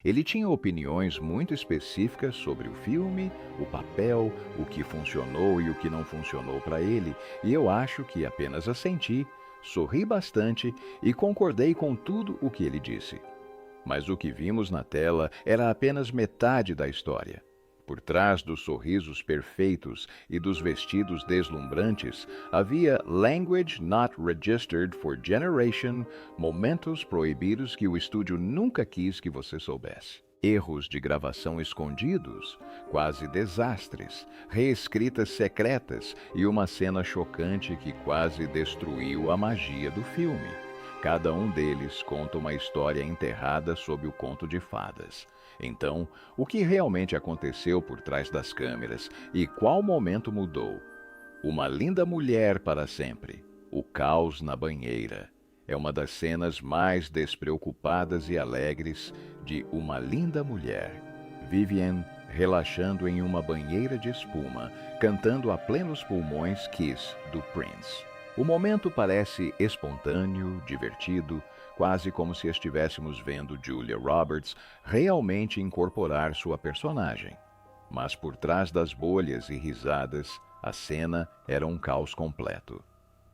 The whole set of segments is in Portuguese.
Ele tinha opiniões muito específicas sobre o filme, o papel, o que funcionou e o que não funcionou para ele, e eu acho que apenas assenti, sorri bastante e concordei com tudo o que ele disse. Mas o que vimos na tela era apenas metade da história. Por trás dos sorrisos perfeitos e dos vestidos deslumbrantes, havia language not registered for generation, momentos proibidos que o estúdio nunca quis que você soubesse. Erros de gravação escondidos, quase desastres, reescritas secretas e uma cena chocante que quase destruiu a magia do filme. Cada um deles conta uma história enterrada sob o conto de fadas. Então, o que realmente aconteceu por trás das câmeras e qual momento mudou? Uma linda mulher para sempre. O caos na banheira. É uma das cenas mais despreocupadas e alegres de Uma Linda Mulher. Vivian relaxando em uma banheira de espuma, cantando a plenos pulmões Kiss, do Prince. O momento parece espontâneo, divertido, quase como se estivéssemos vendo Julia Roberts realmente incorporar sua personagem. Mas por trás das bolhas e risadas, a cena era um caos completo.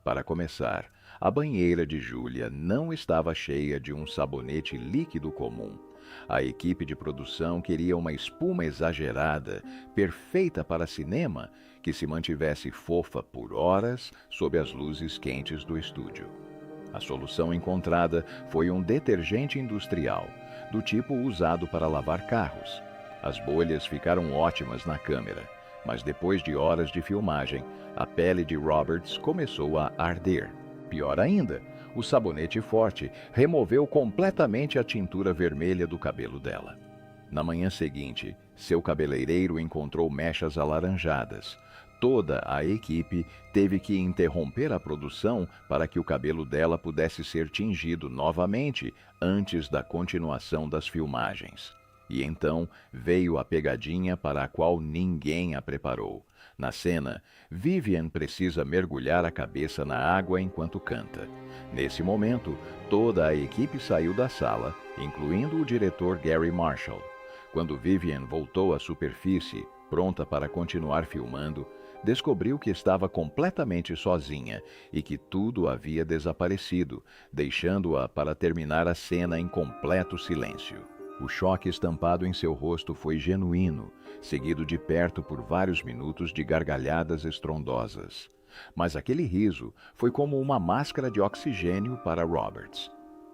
Para começar, a banheira de Julia não estava cheia de um sabonete líquido comum. A equipe de produção queria uma espuma exagerada, perfeita para cinema, que se mantivesse fofa por horas sob as luzes quentes do estúdio. A solução encontrada foi um detergente industrial, do tipo usado para lavar carros. As bolhas ficaram ótimas na câmera, mas depois de horas de filmagem, a pele de Roberts começou a arder. Pior ainda, o sabonete forte removeu completamente a tintura vermelha do cabelo dela. Na manhã seguinte, seu cabeleireiro encontrou mechas alaranjadas. Toda a equipe teve que interromper a produção para que o cabelo dela pudesse ser tingido novamente antes da continuação das filmagens. E então veio a pegadinha para a qual ninguém a preparou. Na cena, Vivian precisa mergulhar a cabeça na água enquanto canta. Nesse momento, toda a equipe saiu da sala, incluindo o diretor Gary Marshall. Quando Vivian voltou à superfície, pronta para continuar filmando, descobriu que estava completamente sozinha e que tudo havia desaparecido, deixando-a para terminar a cena em completo silêncio. O choque estampado em seu rosto foi genuíno, seguido de perto por vários minutos de gargalhadas estrondosas. Mas aquele riso foi como uma máscara de oxigênio para Roberts.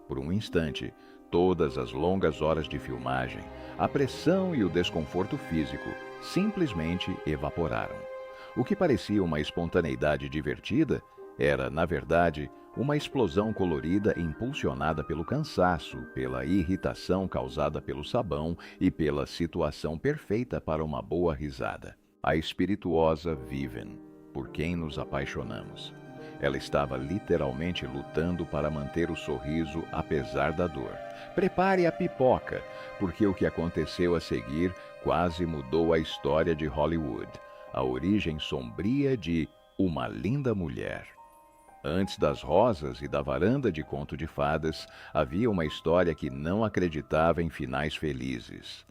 Por um instante, todas as longas horas de filmagem, a pressão e o desconforto físico simplesmente evaporaram. O que parecia uma espontaneidade divertida era, na verdade, uma explosão colorida impulsionada pelo cansaço, pela irritação causada pelo sabão e pela situação perfeita para uma boa risada. A espirituosa Vivian, por quem nos apaixonamos. Ela estava literalmente lutando para manter o sorriso apesar da dor. Prepare a pipoca, porque o que aconteceu a seguir quase mudou a história de Hollywood, a origem sombria de Uma Linda Mulher. Antes das rosas e da varanda de conto de fadas, havia uma história que não acreditava em finais felizes.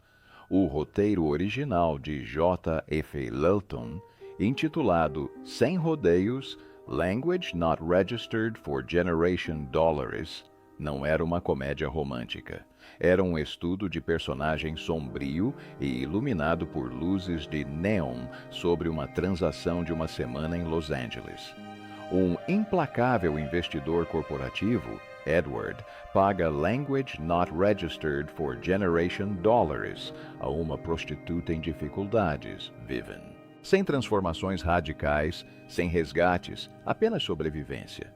O roteiro original de J. F. Lulton, intitulado Sem Rodeios, Language Not Registered for Generation Dollars, não era uma comédia romântica. Era um estudo de personagem sombrio e iluminado por luzes de neon sobre uma transação de uma semana em Los Angeles. Um implacável investidor corporativo, Edward, paga Language Not Registered for Generation Dollars a uma prostituta em dificuldades, Vivian. Sem transformações radicais, sem resgates, apenas sobrevivência.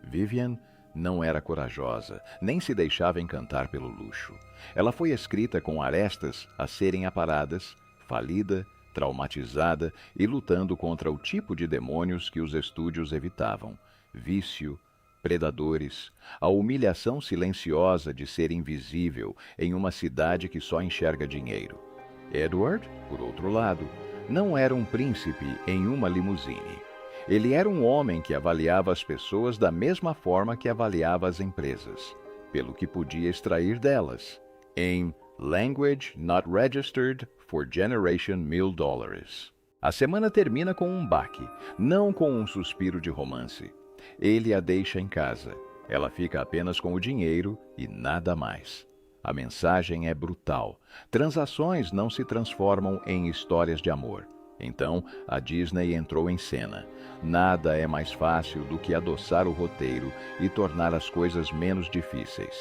Vivian não era corajosa, nem se deixava encantar pelo luxo. Ela foi escrita com arestas a serem aparadas, falida, traumatizada e lutando contra o tipo de demônios que os estúdios evitavam: vício, predadores, a humilhação silenciosa de ser invisível em uma cidade que só enxerga dinheiro. Edward, por outro lado, não era um príncipe em uma limusine. Ele era um homem que avaliava as pessoas da mesma forma que avaliava as empresas, pelo que podia extrair delas, em Language Not Registered for Generation $1000. A semana termina com um baque, não com um suspiro de romance. Ele a deixa em casa. Ela fica apenas com o dinheiro e nada mais. A mensagem é brutal. Transações não se transformam em histórias de amor. Então, a Disney entrou em cena. Nada é mais fácil do que adoçar o roteiro e tornar as coisas menos difíceis.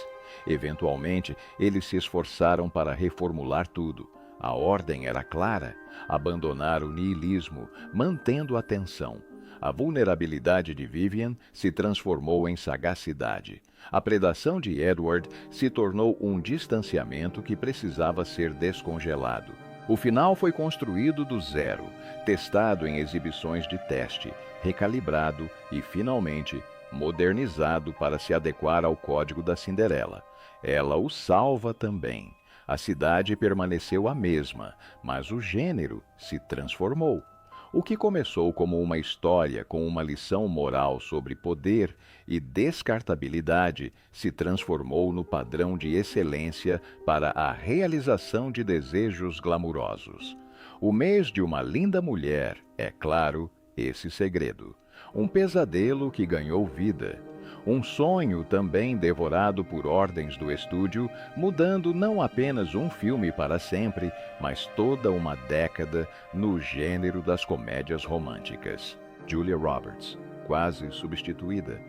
Eventualmente, eles se esforçaram para reformular tudo. A ordem era clara: abandonar o niilismo, mantendo a tensão. A vulnerabilidade de Vivian se transformou em sagacidade. A predação de Edward se tornou um distanciamento que precisava ser descongelado. O final foi construído do zero, testado em exibições de teste, recalibrado e, finalmente, modernizado para se adequar ao código da Cinderela. Ela o salva também. A cidade permaneceu a mesma, mas o gênero se transformou. O que começou como uma história com uma lição moral sobre poder e descartabilidade se transformou no padrão de excelência para a realização de desejos glamurosos. O mês de uma linda mulher é, claro, esse segredo. Um pesadelo que ganhou vida. Um sonho também devorado por ordens do estúdio, mudando não apenas um filme para sempre, mas toda uma década no gênero das comédias românticas. Julia Roberts, quase substituída.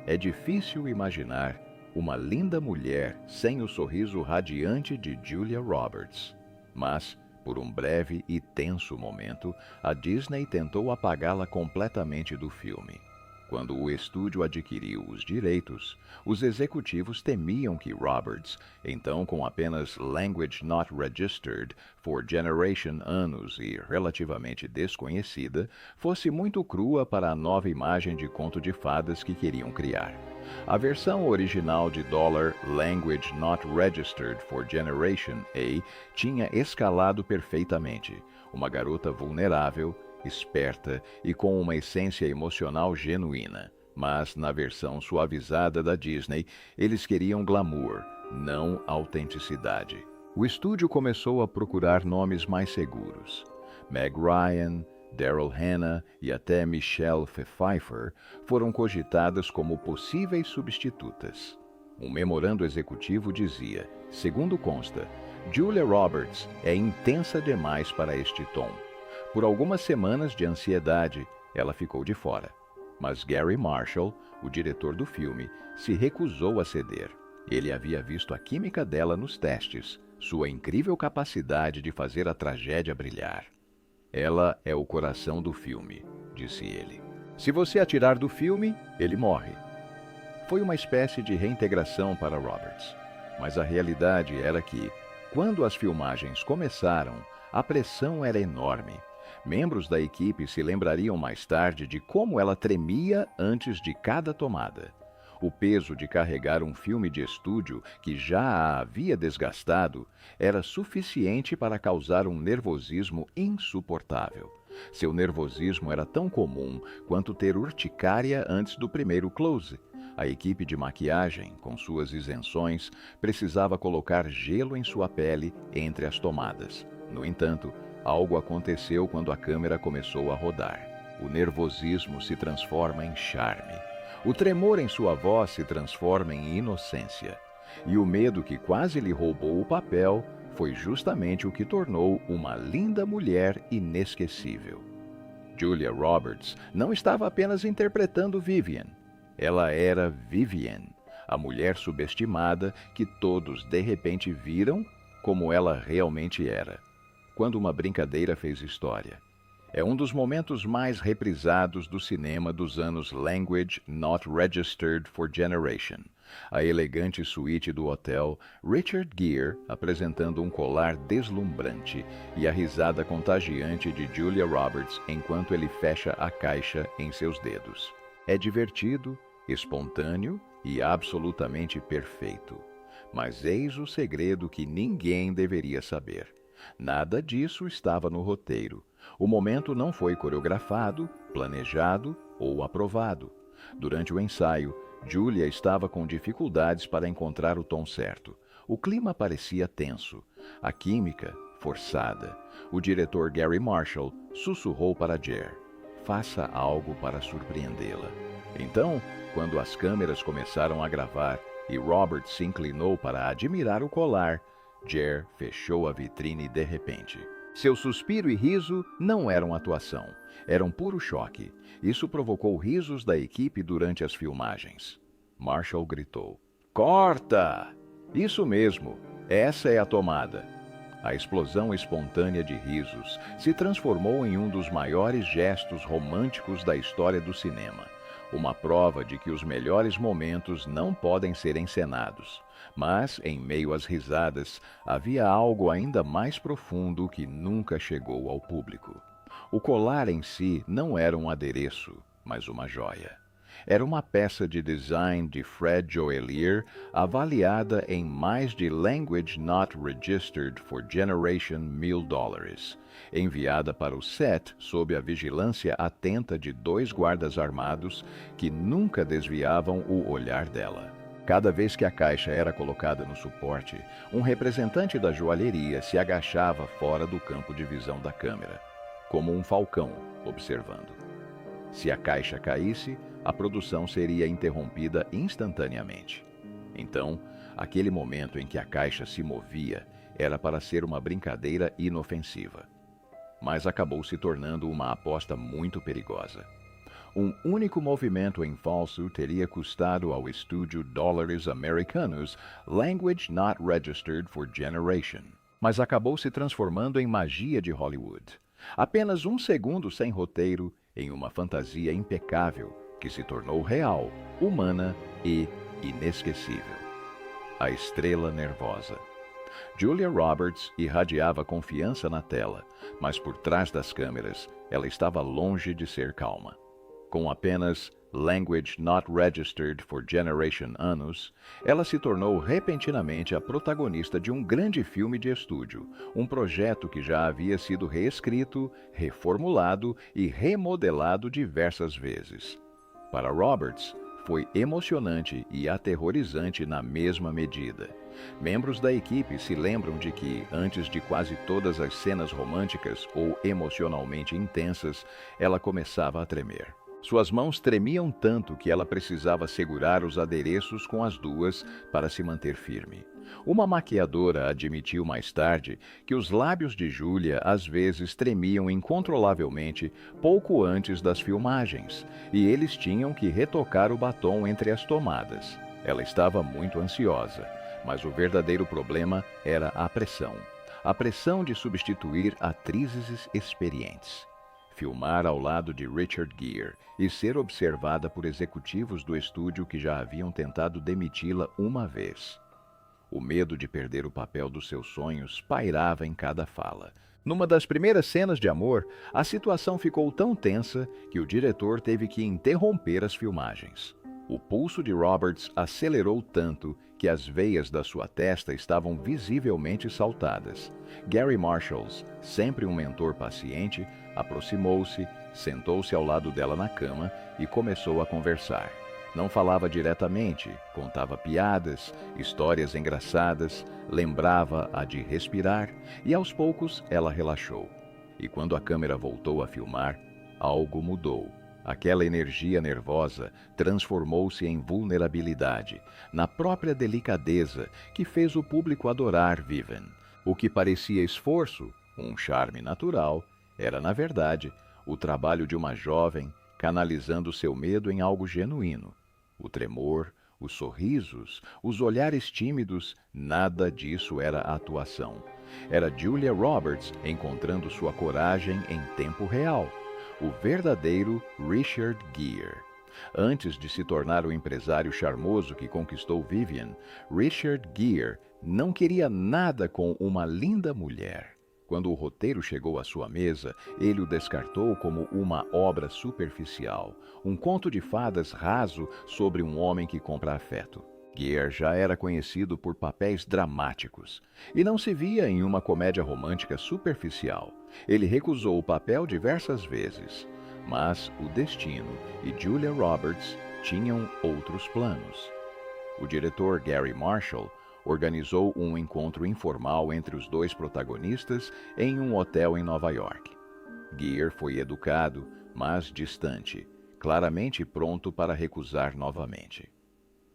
É difícil imaginar uma linda mulher sem o sorriso radiante de Julia Roberts. Mas, por um breve e tenso momento, a Disney tentou apagá-la completamente do filme. Quando o estúdio adquiriu os direitos, os executivos temiam que Roberts, então com apenas Language Not Registered for Generation anos e relativamente desconhecida, fosse muito crua para a nova imagem de conto de fadas que queriam criar. A versão original de Language Not Registered for Generation A tinha escalado perfeitamente. Uma garota vulnerável, esperta e com uma essência emocional genuína. Mas, na versão suavizada da Disney, eles queriam glamour, não autenticidade. O estúdio começou a procurar nomes mais seguros. Meg Ryan, Daryl Hannah e até Michelle Pfeiffer foram cogitadas como possíveis substitutas. Um memorando executivo dizia, segundo consta, Julia Roberts é intensa demais para este tom. Por algumas semanas de ansiedade, ela ficou de fora. Mas Gary Marshall, o diretor do filme, se recusou a ceder. Ele havia visto a química dela nos testes, sua incrível capacidade de fazer a tragédia brilhar. Ela é o coração do filme, disse ele. Se você a tirar do filme, ele morre. Foi uma espécie de reintegração para Roberts. Mas a realidade era que, quando as filmagens começaram, a pressão era enorme. Membros da equipe se lembrariam mais tarde de como ela tremia antes de cada tomada. O peso de carregar um filme de estúdio que já a havia desgastado era suficiente para causar um nervosismo insuportável. Seu nervosismo era tão comum quanto ter urticária antes do primeiro close. A equipe de maquiagem, com suas isenções, precisava colocar gelo em sua pele entre as tomadas. No entanto, algo aconteceu quando a câmera começou a rodar. O nervosismo se transforma em charme. O tremor em sua voz se transforma em inocência. E o medo que quase lhe roubou o papel foi justamente o que tornou uma linda mulher inesquecível. Julia Roberts não estava apenas interpretando Vivian. Ela era Vivian, a mulher subestimada que todos de repente viram como ela realmente era. Quando uma brincadeira fez história. É um dos momentos mais reprisados do cinema dos anos Language Not Registered for Generation. A elegante suíte do hotel, Richard Gere apresentando um colar deslumbrante e a risada contagiante de Julia Roberts enquanto ele fecha a caixa em seus dedos. É divertido, espontâneo e absolutamente perfeito. Mas eis o segredo que ninguém deveria saber. Nada disso estava no roteiro. O momento não foi coreografado, planejado ou aprovado. Durante o ensaio, Julia estava com dificuldades para encontrar o tom certo. O clima parecia tenso. A química, forçada. O diretor Gary Marshall sussurrou para Jer: faça algo para surpreendê-la. Então, quando as câmeras começaram a gravar e Robert se inclinou para admirar o colar, Jer fechou a vitrine de repente. Seu suspiro e riso não eram atuação, eram puro choque. Isso provocou risos da equipe durante as filmagens. Marshall gritou: corta! Isso mesmo, essa é a tomada. A explosão espontânea de risos se transformou em um dos maiores gestos românticos da história do cinema. Uma prova de que os melhores momentos não podem ser encenados. Mas, em meio às risadas, havia algo ainda mais profundo que nunca chegou ao público. O colar em si não era um adereço, mas uma joia. Era uma peça de design de Fred Joaillier avaliada em mais de Language Not Registered for Generation $1000, enviada para o set sob a vigilância atenta de 2 guardas armados que nunca desviavam o olhar dela. Cada vez que a caixa era colocada no suporte, um representante da joalheria se agachava fora do campo de visão da câmera, como um falcão observando. Se a caixa caísse, a produção seria interrompida instantaneamente. Então, aquele momento em que a caixa se movia era para ser uma brincadeira inofensiva. Mas acabou se tornando uma aposta muito perigosa. Um único movimento em falso teria custado ao estúdio dólares americanos Language Not Registered for Generation, mas acabou se transformando em magia de Hollywood. Apenas 1 segundo sem roteiro, em uma fantasia impecável, que se tornou real, humana e inesquecível. A estrela nervosa. Julia Roberts irradiava confiança na tela, mas por trás das câmeras, ela estava longe de ser calma. Com apenas Language Not Registered for Generation anos, ela se tornou repentinamente a protagonista de um grande filme de estúdio, um projeto que já havia sido reescrito, reformulado e remodelado diversas vezes. Para Roberts, foi emocionante e aterrorizante na mesma medida. Membros da equipe se lembram de que, antes de quase todas as cenas românticas ou emocionalmente intensas, ela começava a tremer. Suas mãos tremiam tanto que ela precisava segurar os adereços com as 2 para se manter firme. Uma maquiadora admitiu mais tarde que os lábios de Julia às vezes tremiam incontrolavelmente pouco antes das filmagens, e eles tinham que retocar o batom entre as tomadas. Ela estava muito ansiosa, mas o verdadeiro problema era a pressão. A pressão de substituir atrizes experientes. Filmar ao lado de Richard Gere e ser observada por executivos do estúdio que já haviam tentado demiti-la uma vez. O medo de perder o papel dos seus sonhos pairava em cada fala. Numa das primeiras cenas de amor, a situação ficou tão tensa que o diretor teve que interromper as filmagens. O pulso de Roberts acelerou tanto que as veias da sua testa estavam visivelmente saltadas. Gary Marshall, sempre um mentor paciente, aproximou-se, sentou-se ao lado dela na cama e começou a conversar. Não falava diretamente, contava piadas, histórias engraçadas, lembrava-a de respirar e aos poucos ela relaxou. E quando a câmera voltou a filmar, algo mudou. Aquela energia nervosa transformou-se em vulnerabilidade, na própria delicadeza que fez o público adorar Vivian. O que parecia esforço, um charme natural, era, na verdade, o trabalho de uma jovem canalizando seu medo em algo genuíno. O tremor, os sorrisos, os olhares tímidos, nada disso era atuação. Era Julia Roberts encontrando sua coragem em tempo real. O verdadeiro Richard Gere. Antes de se tornar o empresário charmoso que conquistou Vivian, Richard Gere não queria nada com uma linda mulher. Quando o roteiro chegou à sua mesa, ele o descartou como uma obra superficial, um conto de fadas raso sobre um homem que compra afeto. Gere já era conhecido por papéis dramáticos e não se via em uma comédia romântica superficial. Ele recusou o papel diversas vezes, mas o destino e Julia Roberts tinham outros planos. O diretor Gary Marshall organizou um encontro informal entre os dois protagonistas em um hotel em Nova York. Gere foi educado, mas distante, claramente pronto para recusar novamente.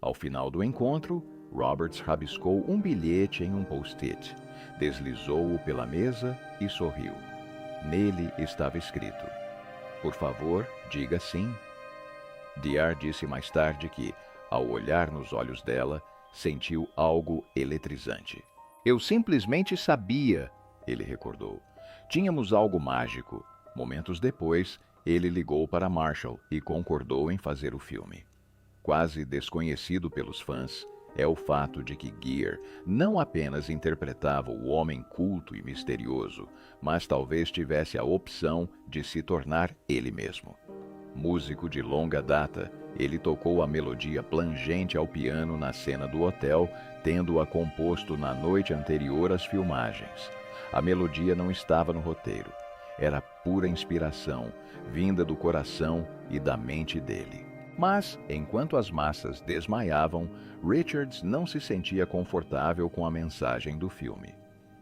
Ao final do encontro, Roberts rabiscou um bilhete em um post-it, deslizou-o pela mesa e sorriu. Nele estava escrito: "Por favor, diga sim." Dr. disse mais tarde que, ao olhar nos olhos dela, sentiu algo eletrizante. "Eu simplesmente sabia", ele recordou. "Tínhamos algo mágico." Momentos depois, ele ligou para Marshall e concordou em fazer o filme. Quase desconhecido pelos fãs é o fato de que Gere não apenas interpretava o homem culto e misterioso, mas talvez tivesse a opção de se tornar ele mesmo. Músico de longa data, ele tocou a melodia plangente ao piano na cena do hotel, tendo-a composto na noite anterior às filmagens. A melodia não estava no roteiro. Era pura inspiração, vinda do coração e da mente dele. Mas, enquanto as massas desmaiavam, Richards não se sentia confortável com a mensagem do filme.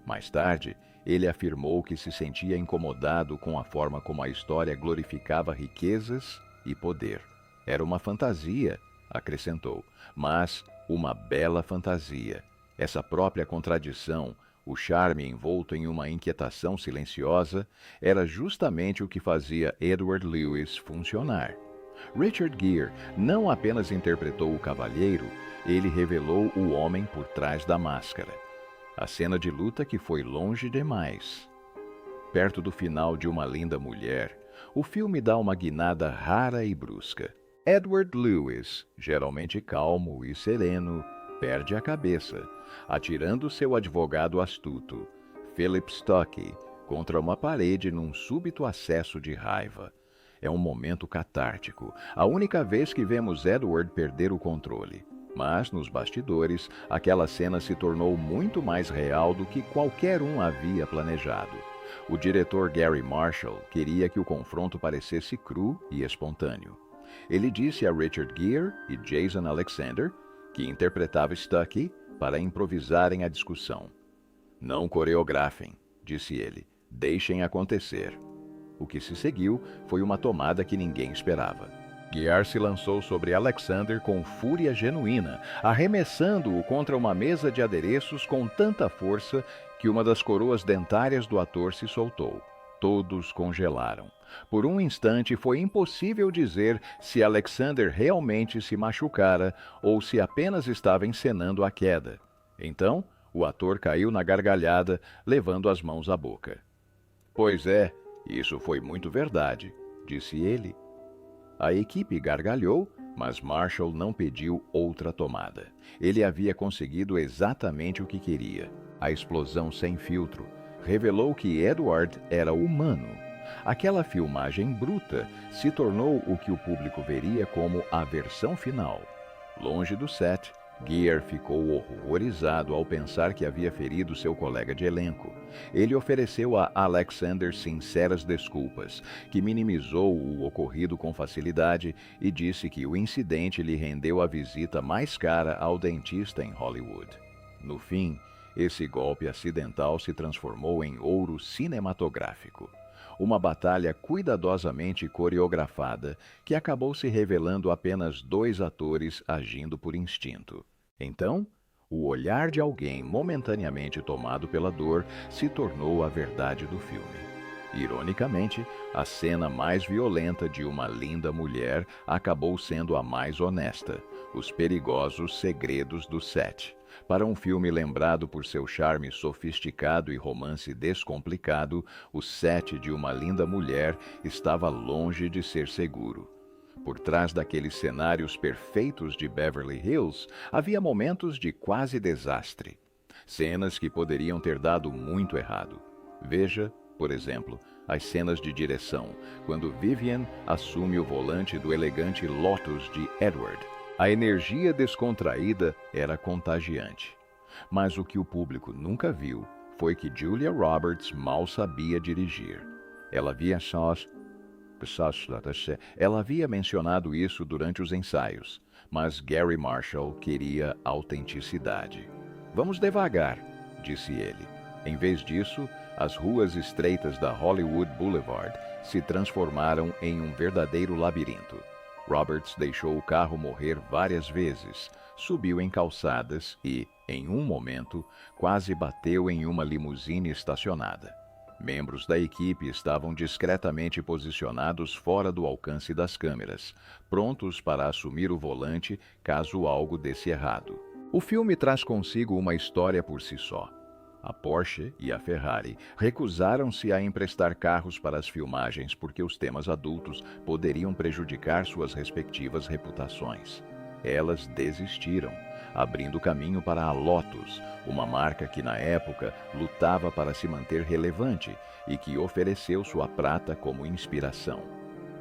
Mais tarde, ele afirmou que se sentia incomodado com a forma como a história glorificava riquezas e poder. Era uma fantasia, acrescentou, mas uma bela fantasia. Essa própria contradição, o charme envolto em uma inquietação silenciosa, era justamente o que fazia Edward Lewis funcionar. Richard Gere não apenas interpretou o cavalheiro, ele revelou o homem por trás da máscara. A cena de luta que foi longe demais. Perto do final de Uma Linda Mulher, o filme dá uma guinada rara e brusca. Edward Lewis, geralmente calmo e sereno, perde a cabeça, atirando seu advogado astuto, Philip Stuckey, contra uma parede num súbito acesso de raiva. É um momento catártico, a única vez que vemos Edward perder o controle. Mas, nos bastidores, aquela cena se tornou muito mais real do que qualquer um havia planejado. O diretor Gary Marshall queria que o confronto parecesse cru e espontâneo. Ele disse a Richard Gere e Jason Alexander, que interpretava Stuckey, para improvisarem a discussão. "Não coreografem", disse ele, "deixem acontecer." O que se seguiu foi uma tomada que ninguém esperava. Gere se lançou sobre Alexander com fúria genuína, arremessando-o contra uma mesa de adereços com tanta força que uma das coroas dentárias do ator se soltou. Todos congelaram. Por um instante foi impossível dizer se Alexander realmente se machucara ou se apenas estava encenando a queda. Então, o ator caiu na gargalhada, levando as mãos à boca. "Pois é, isso foi muito verdade", disse ele. A equipe gargalhou, mas Marshall não pediu outra tomada. Ele havia conseguido exatamente o que queria. A explosão sem filtro revelou que Edward era humano. Aquela filmagem bruta se tornou o que o público veria como a versão final. Longe do set, Gere ficou horrorizado ao pensar que havia ferido seu colega de elenco. Ele ofereceu a Alexander sinceras desculpas, que minimizou o ocorrido com facilidade e disse que o incidente lhe rendeu a visita mais cara ao dentista em Hollywood. No fim, esse golpe acidental se transformou em ouro cinematográfico. Uma batalha cuidadosamente coreografada que acabou se revelando apenas dois atores agindo por instinto. Então, o olhar de alguém momentaneamente tomado pela dor se tornou a verdade do filme. Ironicamente, a cena mais violenta de Uma Linda Mulher acabou sendo a mais honesta, os perigosos segredos do set. Para um filme lembrado por seu charme sofisticado e romance descomplicado, o set de Uma Linda Mulher estava longe de ser seguro. Por trás daqueles cenários perfeitos de Beverly Hills, havia momentos de quase desastre. Cenas que poderiam ter dado muito errado. Veja, por exemplo, as cenas de direção, quando Vivian assume o volante do elegante Lotus de Edward. A energia descontraída era contagiante. Mas o que o público nunca viu foi que Julia Roberts mal sabia dirigir. Ela havia mencionado isso durante os ensaios, mas Gary Marshall queria autenticidade. Vamos devagar, disse ele. Em vez disso, as ruas estreitas da Hollywood Boulevard se transformaram em um verdadeiro labirinto. Roberts deixou o carro morrer várias vezes, subiu em calçadas e, em um momento, quase bateu em uma limusine estacionada. Membros da equipe estavam discretamente posicionados fora do alcance das câmeras, prontos para assumir o volante caso algo desse errado. O filme traz consigo uma história por si só. A Porsche e a Ferrari recusaram-se a emprestar carros para as filmagens porque os temas adultos poderiam prejudicar suas respectivas reputações. Elas desistiram, abrindo caminho para a Lotus, uma marca que na época lutava para se manter relevante e que ofereceu sua prata como inspiração.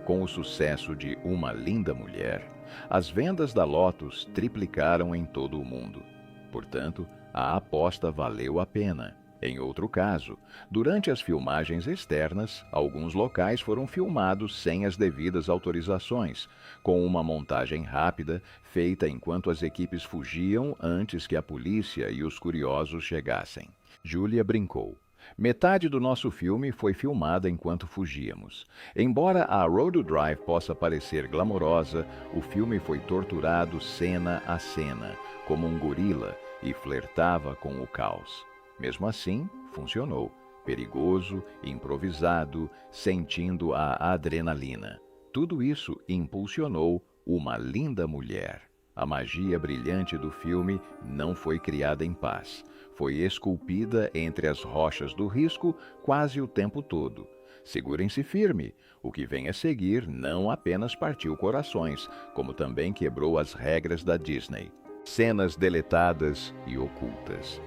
Com o sucesso de Uma Linda Mulher, as vendas da Lotus triplicaram em todo o mundo. Portanto, a aposta valeu a pena. Em outro caso, durante as filmagens externas, alguns locais foram filmados sem as devidas autorizações, com uma montagem rápida feita enquanto as equipes fugiam antes que a polícia e os curiosos chegassem. Julia brincou. Metade do nosso filme foi filmada enquanto fugíamos. Embora a Road to Drive possa parecer glamourosa, o filme foi torturado cena a cena, como um gorila, e flertava com o caos. Mesmo assim, funcionou. Perigoso, improvisado, sentindo a adrenalina. Tudo isso impulsionou Uma Linda Mulher. A magia brilhante do filme não foi criada em paz. Foi esculpida entre as rochas do risco quase o tempo todo. Segurem-se firme. O que vem a seguir não apenas partiu corações, como também quebrou as regras da Disney. Cenas deletadas e ocultas.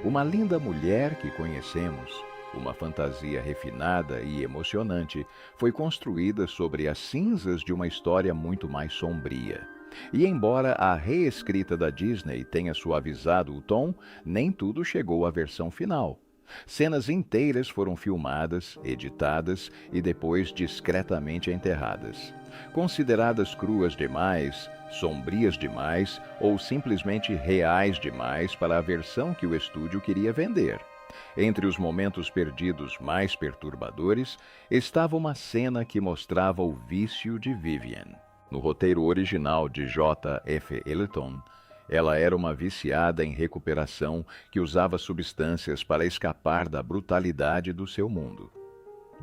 Uma linda mulher que conhecemos, uma fantasia refinada e emocionante, foi construída sobre as cinzas de uma história muito mais sombria. E embora a reescrita da Disney tenha suavizado o tom, nem tudo chegou à versão final. Cenas inteiras foram filmadas, editadas e depois discretamente enterradas. Consideradas cruas demais, sombrias demais ou simplesmente reais demais para a versão que o estúdio queria vender. Entre os momentos perdidos mais perturbadores estava uma cena que mostrava o vício de Vivian. No roteiro original de J. F. Ellington, ela era uma viciada em recuperação que usava substâncias para escapar da brutalidade do seu mundo.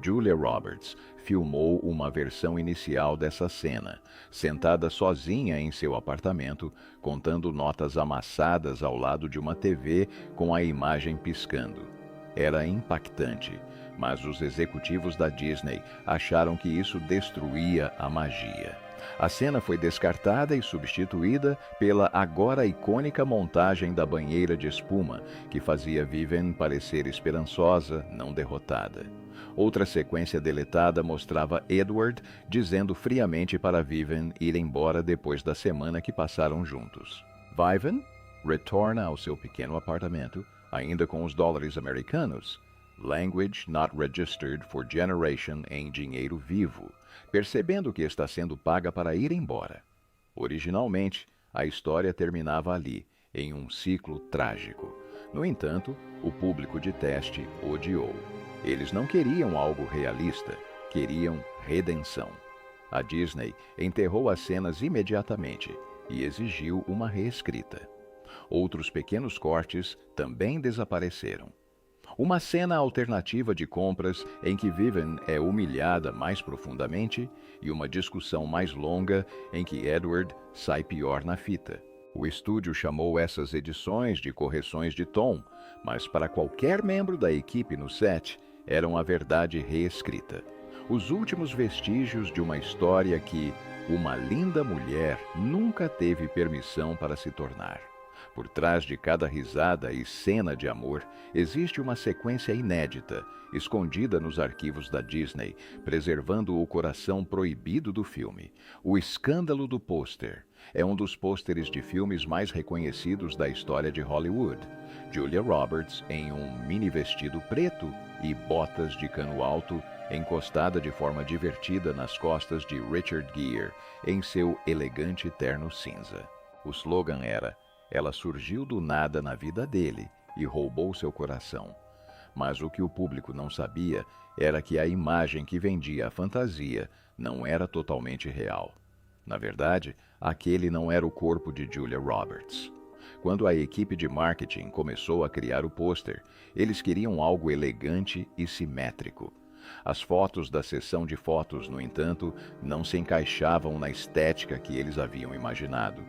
Julia Roberts filmou uma versão inicial dessa cena, sentada sozinha em seu apartamento, contando notas amassadas ao lado de uma TV com a imagem piscando. Era impactante, mas os executivos da Disney acharam que isso destruía a magia. A cena foi descartada e substituída pela agora icônica montagem da banheira de espuma, que fazia Vivian parecer esperançosa, não derrotada. Outra sequência deletada mostrava Edward dizendo friamente para Vivian ir embora depois da semana que passaram juntos. Vivian retorna ao seu pequeno apartamento, ainda com os dólares americanos, language not registered for generation em dinheiro vivo, percebendo que está sendo paga para ir embora. Originalmente, a história terminava ali, em um ciclo trágico. No entanto, o público de teste odiou. Eles não queriam algo realista, queriam redenção. A Disney enterrou as cenas imediatamente e exigiu uma reescrita. Outros pequenos cortes também desapareceram. Uma cena alternativa de compras em que Vivian é humilhada mais profundamente e uma discussão mais longa em que Edward sai pior na fita. O estúdio chamou essas edições de correções de tom, mas para qualquer membro da equipe no set, eram a verdade reescrita. Os últimos vestígios de uma história que Uma Linda Mulher nunca teve permissão para se tornar. Por trás de cada risada e cena de amor, existe uma sequência inédita, escondida nos arquivos da Disney, preservando o coração proibido do filme. O escândalo do pôster. É um dos pôsteres de filmes mais reconhecidos da história de Hollywood. Julia Roberts em um mini vestido preto e botas de cano alto, encostada de forma divertida nas costas de Richard Gere, em seu elegante terno cinza. O slogan era: Ela surgiu do nada na vida dele e roubou seu coração. Mas o que o público não sabia era que a imagem que vendia a fantasia não era totalmente real. Na verdade, aquele não era o corpo de Julia Roberts. Quando a equipe de marketing começou a criar o pôster, eles queriam algo elegante e simétrico. As fotos da sessão de fotos, no entanto, não se encaixavam na estética que eles haviam imaginado.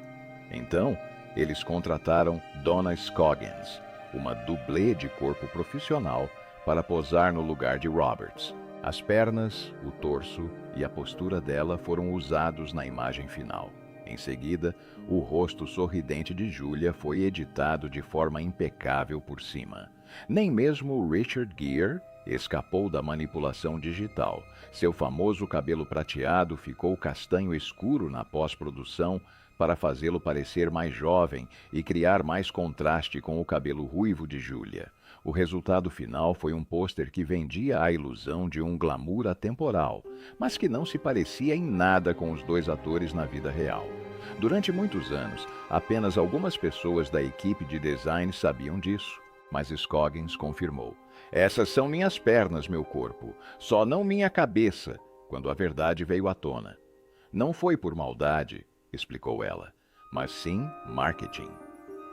Então, eles contrataram Donna Scoggins, uma dublê de corpo profissional, para posar no lugar de Roberts. As pernas, o torso e a postura dela foram usados na imagem final. Em seguida, o rosto sorridente de Julia foi editado de forma impecável por cima. Nem mesmo Richard Gere escapou da manipulação digital. Seu famoso cabelo prateado ficou castanho escuro na pós-produção para fazê-lo parecer mais jovem e criar mais contraste com o cabelo ruivo de Julia. O resultado final foi um pôster que vendia a ilusão de um glamour atemporal, mas que não se parecia em nada com os dois atores na vida real. Durante muitos anos, apenas algumas pessoas da equipe de design sabiam disso, mas Scoggins confirmou: "Essas são minhas pernas, meu corpo, só não minha cabeça", quando a verdade veio à tona. "Não foi por maldade", explicou ela, "mas sim marketing".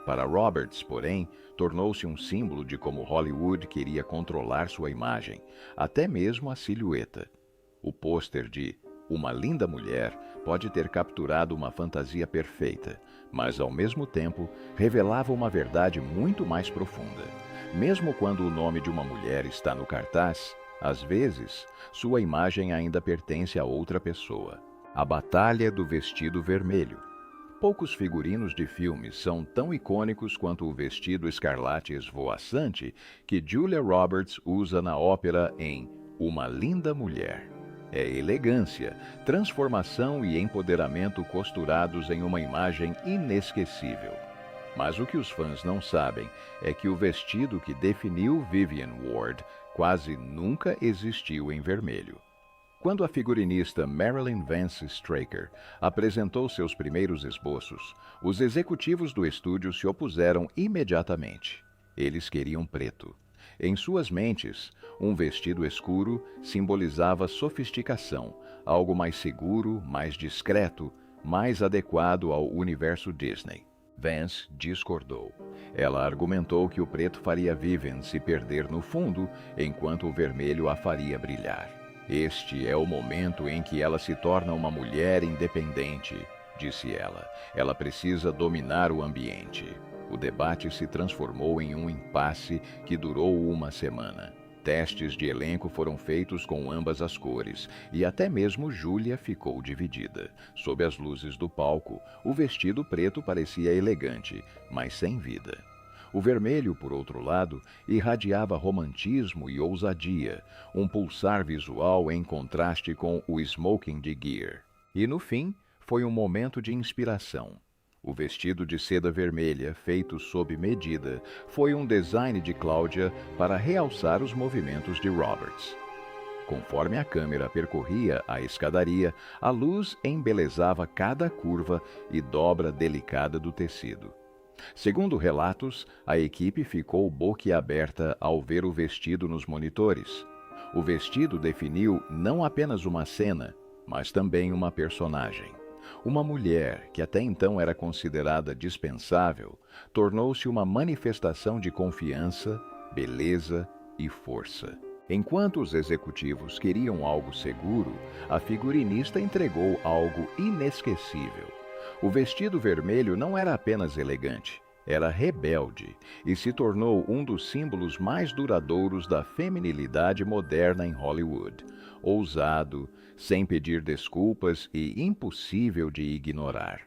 Para Roberts, porém, tornou-se um símbolo de como Hollywood queria controlar sua imagem, até mesmo a silhueta. O pôster de Uma Linda Mulher pode ter capturado uma fantasia perfeita, mas ao mesmo tempo revelava uma verdade muito mais profunda. Mesmo quando o nome de uma mulher está no cartaz, às vezes, sua imagem ainda pertence a outra pessoa. A Batalha do Vestido Vermelho. Poucos figurinos de filmes são tão icônicos quanto o vestido escarlate esvoaçante que Julia Roberts usa na ópera em Uma Linda Mulher. É elegância, transformação e empoderamento costurados em uma imagem inesquecível. Mas o que os fãs não sabem é que o vestido que definiu Vivian Ward quase nunca existiu em vermelho. Quando a figurinista Marilyn Vance Straker apresentou seus primeiros esboços, os executivos do estúdio se opuseram imediatamente. Eles queriam preto. Em suas mentes, um vestido escuro simbolizava sofisticação, algo mais seguro, mais discreto, mais adequado ao universo Disney. Vance discordou. Ela argumentou que o preto faria Vivian se perder no fundo, enquanto o vermelho a faria brilhar. "Este é o momento em que ela se torna uma mulher independente", disse ela. "Ela precisa dominar o ambiente." O debate se transformou em um impasse que durou uma semana. Testes de elenco foram feitos com ambas as cores, e até mesmo Julia ficou dividida. Sob as luzes do palco, o vestido preto parecia elegante, mas sem vida. O vermelho, por outro lado, irradiava romantismo e ousadia, um pulsar visual em contraste com o smoking de Gere. E no fim, foi um momento de inspiração. O vestido de seda vermelha, feito sob medida, foi um design de Claudia para realçar os movimentos de Roberts. Conforme a câmera percorria a escadaria, a luz embelezava cada curva e dobra delicada do tecido. Segundo relatos, a equipe ficou boquiaberta ao ver o vestido nos monitores. O vestido definiu não apenas uma cena, mas também uma personagem. Uma mulher, que até então era considerada dispensável, tornou-se uma manifestação de confiança, beleza e força. Enquanto os executivos queriam algo seguro, a figurinista entregou algo inesquecível. O vestido vermelho não era apenas elegante, era rebelde e se tornou um dos símbolos mais duradouros da feminilidade moderna em Hollywood. Ousado, sem pedir desculpas e impossível de ignorar.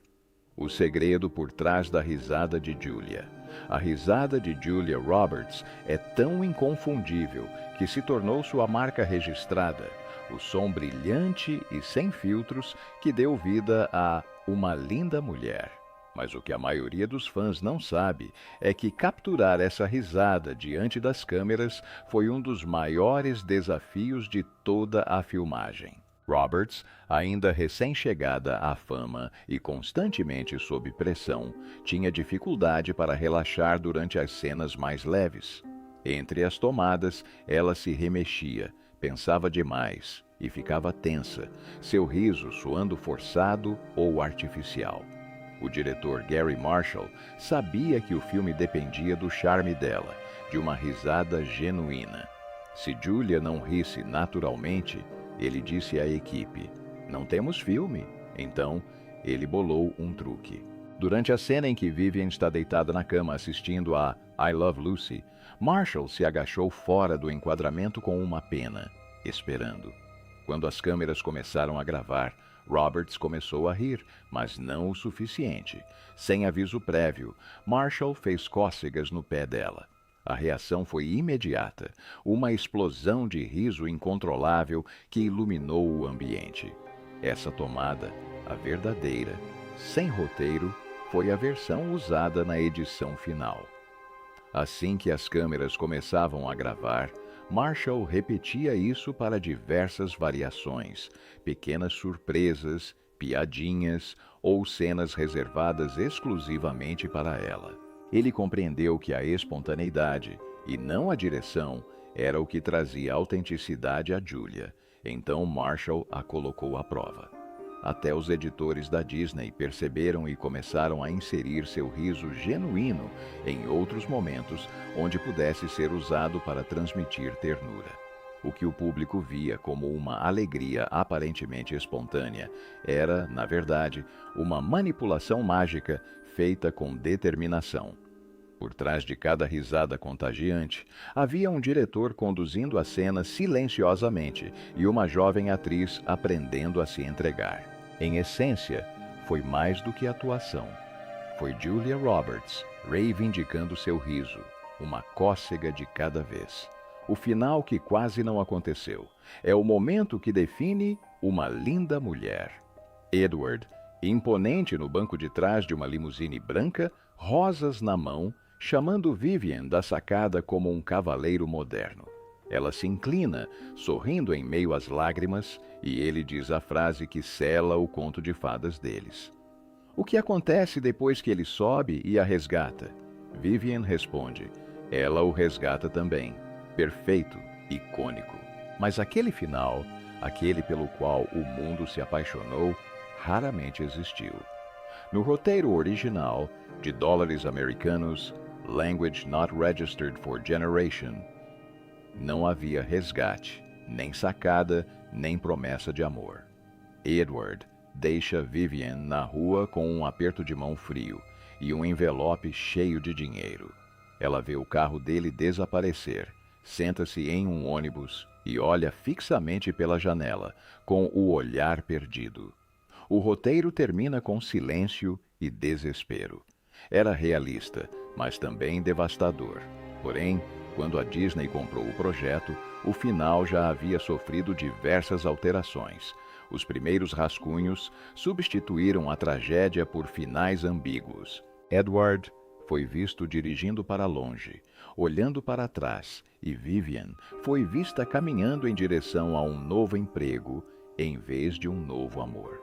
O segredo por trás da risada de Julia. A risada de Julia Roberts é tão inconfundível que se tornou sua marca registrada, o som brilhante e sem filtros que deu vida a Uma Linda Mulher. Mas o que a maioria dos fãs não sabe é que capturar essa risada diante das câmeras foi um dos maiores desafios de toda a filmagem. Roberts, ainda recém-chegada à fama e constantemente sob pressão, tinha dificuldade para relaxar durante as cenas mais leves. Entre as tomadas, ela se remexia, pensava demais e ficava tensa, seu riso soando forçado ou artificial. O diretor Gary Marshall sabia que o filme dependia do charme dela, de uma risada genuína. Se Julia não risse naturalmente, ele disse à equipe: "Não temos filme." Então, ele bolou um truque. Durante a cena em que Vivian está deitada na cama assistindo a I Love Lucy, Marshall se agachou fora do enquadramento com uma pena, esperando. Quando as câmeras começaram a gravar, Roberts começou a rir, mas não o suficiente. Sem aviso prévio, Marshall fez cócegas no pé dela. A reação foi imediata, uma explosão de riso incontrolável que iluminou o ambiente. Essa tomada, a verdadeira, sem roteiro, foi a versão usada na edição final. Assim que as câmeras começavam a gravar, Marshall repetia isso para diversas variações, pequenas surpresas, piadinhas ou cenas reservadas exclusivamente para ela. Ele compreendeu que a espontaneidade, e não a direção, era o que trazia autenticidade a Julia. Então Marshall a colocou à prova. Até os editores da Disney perceberam e começaram a inserir seu riso genuíno em outros momentos onde pudesse ser usado para transmitir ternura. O que o público via como uma alegria aparentemente espontânea era, na verdade, uma manipulação mágica feita com determinação. Por trás de cada risada contagiante, havia um diretor conduzindo a cena silenciosamente e uma jovem atriz aprendendo a se entregar. Em essência, foi mais do que atuação. Foi Julia Roberts reivindicando seu riso, uma cócega de cada vez. O final que quase não aconteceu. É o momento que define uma linda mulher. Edward, imponente no banco de trás de uma limusine branca, rosas na mão, chamando Vivian da sacada como um cavaleiro moderno. Ela se inclina, sorrindo em meio às lágrimas, e ele diz a frase que sela o conto de fadas deles. O que acontece depois que ele sobe e a resgata? Vivian responde. Ela o resgata também. Perfeito, icônico. Mas aquele final, aquele pelo qual o mundo se apaixonou, raramente existiu. No roteiro original, de dólares americanos, Language Not Registered for Generation, não havia resgate, nem sacada, nem promessa de amor. Edward deixa Vivian na rua com um aperto de mão frio e um envelope cheio de dinheiro. Ela vê o carro dele desaparecer, senta-se em um ônibus e olha fixamente pela janela, com o olhar perdido. O roteiro termina com silêncio e desespero. Era realista, mas também devastador. Porém, quando a Disney comprou o projeto, o final já havia sofrido diversas alterações. Os primeiros rascunhos substituíram a tragédia por finais ambíguos. Edward foi visto dirigindo para longe, olhando para trás, e Vivian foi vista caminhando em direção a um novo emprego, em vez de um novo amor.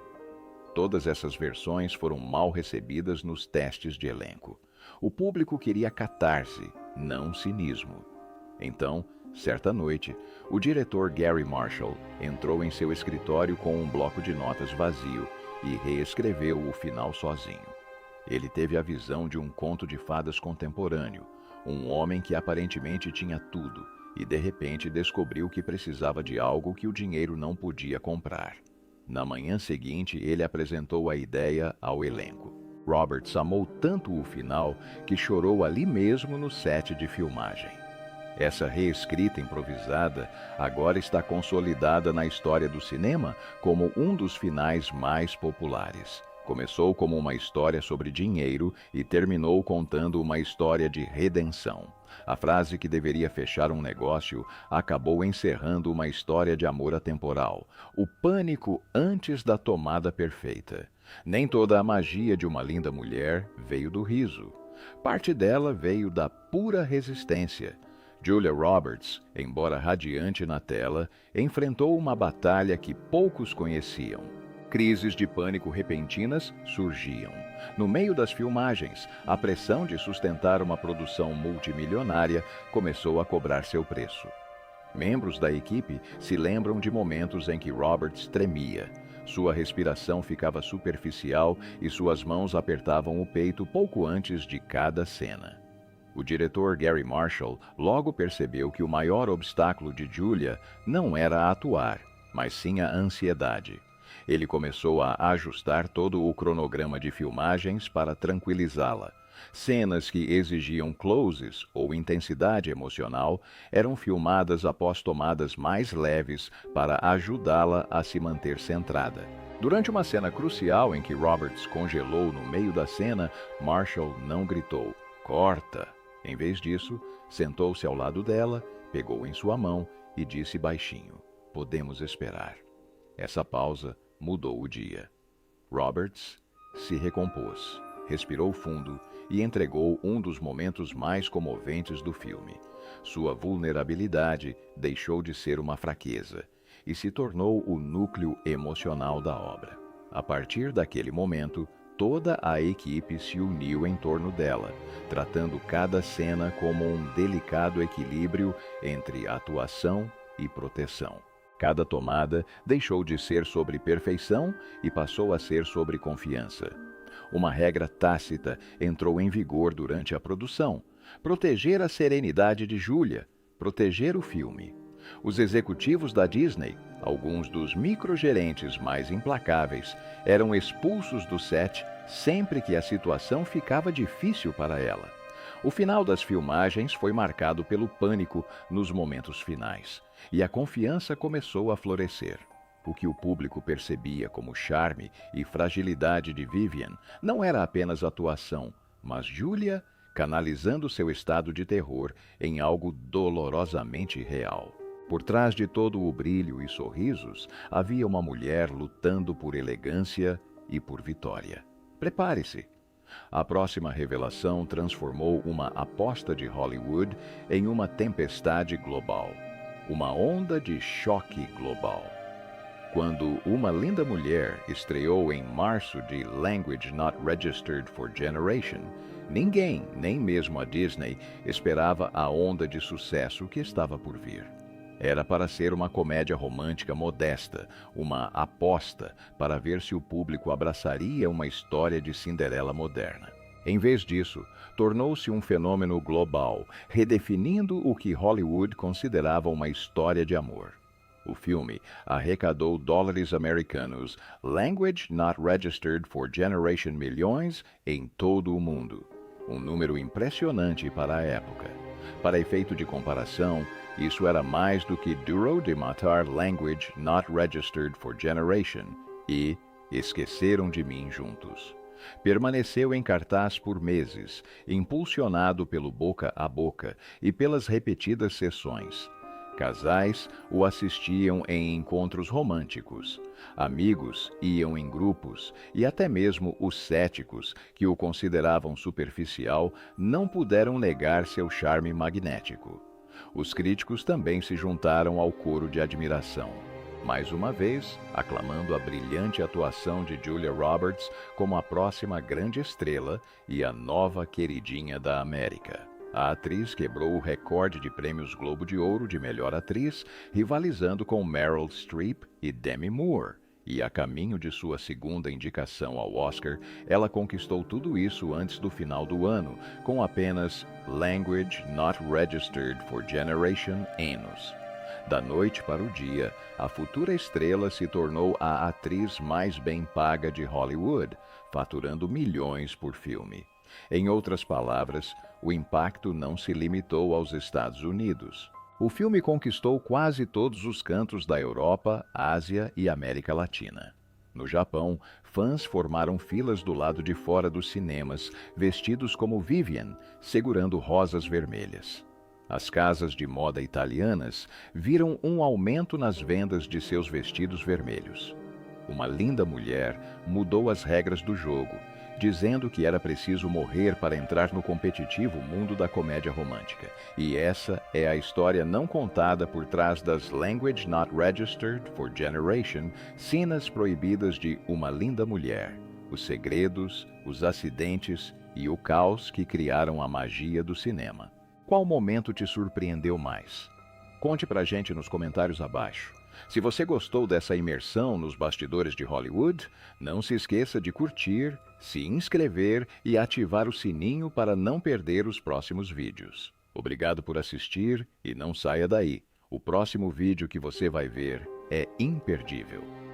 Todas essas versões foram mal recebidas nos testes de elenco. O público queria catarse, não cinismo. Então, certa noite, o diretor Gary Marshall entrou em seu escritório com um bloco de notas vazio e reescreveu o final sozinho. Ele teve a visão de um conto de fadas contemporâneo, um homem que aparentemente tinha tudo e de repente descobriu que precisava de algo que o dinheiro não podia comprar. Na manhã seguinte, ele apresentou a ideia ao elenco. Roberts amou tanto o final que chorou ali mesmo no set de filmagem. Essa reescrita improvisada agora está consolidada na história do cinema como um dos finais mais populares. Começou como uma história sobre dinheiro e terminou contando uma história de redenção. A frase que deveria fechar um negócio acabou encerrando uma história de amor atemporal. O pânico antes da tomada perfeita. Nem toda a magia de uma linda mulher veio do riso. Parte dela veio da pura resistência. Julia Roberts, embora radiante na tela, enfrentou uma batalha que poucos conheciam. Crises de pânico repentinas surgiam. No meio das filmagens, a pressão de sustentar uma produção multimilionária começou a cobrar seu preço. Membros da equipe se lembram de momentos em que Roberts tremia. Sua respiração ficava superficial e suas mãos apertavam o peito pouco antes de cada cena. O diretor Gary Marshall logo percebeu que o maior obstáculo de Julia não era atuar, mas sim a ansiedade. Ele começou a ajustar todo o cronograma de filmagens para tranquilizá-la. Cenas que exigiam closes ou intensidade emocional eram filmadas após tomadas mais leves para ajudá-la a se manter centrada. Durante uma cena crucial em que Roberts congelou no meio da cena, Marshall não gritou "Corta!". Em vez disso, sentou-se ao lado dela, pegou em sua mão e disse baixinho: "Podemos esperar." Essa pausa mudou o dia. Roberts se recompôs, respirou fundo e entregou um dos momentos mais comoventes do filme. Sua vulnerabilidade deixou de ser uma fraqueza e se tornou o núcleo emocional da obra. A partir daquele momento, toda a equipe se uniu em torno dela, tratando cada cena como um delicado equilíbrio entre atuação e proteção. Cada tomada deixou de ser sobre perfeição e passou a ser sobre confiança. Uma regra tácita entrou em vigor durante a produção: proteger a serenidade de Julia, proteger o filme. Os executivos da Disney, alguns dos microgerentes mais implacáveis, eram expulsos do set sempre que a situação ficava difícil para ela. O final das filmagens foi marcado pelo pânico nos momentos finais, e a confiança começou a florescer. O que o público percebia como charme e fragilidade de Vivian não era apenas atuação, mas Julia canalizando seu estado de terror em algo dolorosamente real. Por trás de todo o brilho e sorrisos, havia uma mulher lutando por elegância e por vitória. Prepare-se! A próxima revelação transformou uma aposta de Hollywood em uma tempestade global. Uma onda de choque global. Quando Uma Linda Mulher estreou em março de Language Not Registered for Generation, ninguém, nem mesmo a Disney, esperava a onda de sucesso que estava por vir. Era para ser uma comédia romântica modesta, uma aposta para ver se o público abraçaria uma história de Cinderela moderna. Em vez disso, tornou-se um fenômeno global, redefinindo o que Hollywood considerava uma história de amor. O filme arrecadou dólares americanos, Language Not Registered for Generation milhões em todo o mundo. Um número impressionante para a época. Para efeito de comparação, isso era mais do que Duro de Matar Language Not Registered for Generation e Esqueceram de Mim Juntos. Permaneceu em cartaz por meses, impulsionado pelo boca a boca e pelas repetidas sessões. Casais o assistiam em encontros românticos. Amigos iam em grupos e até mesmo os céticos, que o consideravam superficial, não puderam negar seu charme magnético. Os críticos também se juntaram ao coro de admiração, mais uma vez aclamando a brilhante atuação de Julia Roberts como a próxima grande estrela e a nova queridinha da América. A atriz quebrou o recorde de prêmios Globo de Ouro de melhor atriz, rivalizando com Meryl Streep e Demi Moore. E a caminho de sua segunda indicação ao Oscar, ela conquistou tudo isso antes do final do ano, com apenas Language Not Registered for Generation anos. Da noite para o dia, a futura estrela se tornou a atriz mais bem paga de Hollywood, faturando milhões por filme. Em outras palavras, o impacto não se limitou aos Estados Unidos. O filme conquistou quase todos os cantos da Europa, Ásia e América Latina. No Japão, fãs formaram filas do lado de fora dos cinemas, vestidos como Vivian, segurando rosas vermelhas. As casas de moda italianas viram um aumento nas vendas de seus vestidos vermelhos. Uma Linda Mulher mudou as regras do jogo, dizendo que era preciso morrer para entrar no competitivo mundo da comédia romântica. E essa é a história não contada por trás das Language Not Registered for Generation, cenas proibidas de Uma Linda Mulher, os segredos, os acidentes e o caos que criaram a magia do cinema. Qual momento te surpreendeu mais? Conte pra gente nos comentários abaixo. Se você gostou dessa imersão nos bastidores de Hollywood, não se esqueça de curtir, se inscrever e ativar o sininho para não perder os próximos vídeos. Obrigado por assistir e não saia daí. O próximo vídeo que você vai ver é imperdível.